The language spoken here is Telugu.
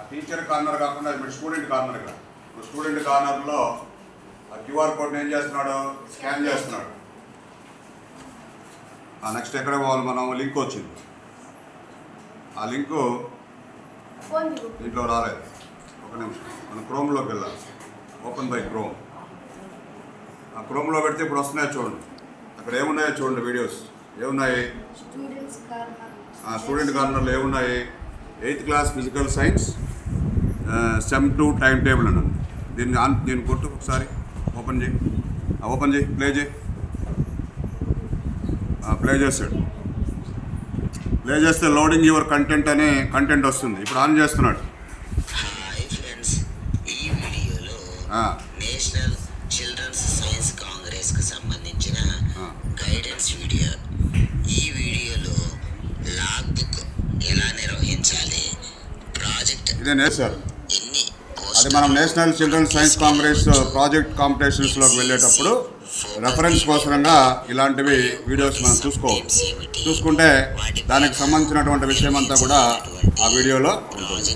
టీచర్ కార్నర్ కాకుండా ఇప్పుడు స్టూడెంట్ కార్నర్ ఇక్కడ. స్టూడెంట్ కార్నర్లో ఆ క్యూఆర్ కోడ్ని ఏం చేస్తున్నాడు, స్కాన్ చేస్తున్నాడు. నెక్స్ట్ ఎక్కడ పోవాలి మనం, లింక్ వచ్చింది. ఆ లింకు దీంట్లో రాలేదు. ఒక నిమిషం, మనం క్రోమ్లోకి వెళ్ళాలి. Open by chrome. ఆ క్రోమ్లో పెడితే ఇప్పుడు వస్తున్నాయి చూడండి. అక్కడ ఏమున్నాయో చూడండి, వీడియోస్ ఏమున్నాయి. స్టూడెంట్ కార్నర్లో ఏమున్నాయి, 8th class physical science sem 2 time table అని ఉంది. దీన్ని కొట్టు ఒకసారి, ఓపెన్ చేయి, ప్లే చేస్తాడు. ప్లే చేస్తే లోడింగ్ యువర్ కంటెంట్ అనే కంటెంట్ వస్తుంది. ఇప్పుడు ఆన్ చేస్తున్నాడు. హాయ్ ఫ్రెండ్స్, ఈ వీడియోలో నేషనల్ చిల్డ్రన్స్ సైన్స్ కాంగ్రెస్కి సంబంధించిన గైడెన్స్ వీడియో. ఈ వీడియోలో లాగ్ బుక్ ఎలా నిర్వహించాలి, ప్రాజెక్ట్ ఇదే సార్, అది మనం national children's science congress project కాంపిటీషన్స్లోకి వెళ్ళేటప్పుడు రెఫరెన్స్ కోసంగా ఇలాంటివి వీడియోస్ మనం చూసుకుంటే దానికి సంబంధించినటువంటి విషయం అంతా కూడా ఆ వీడియోలో ఉంటుంది.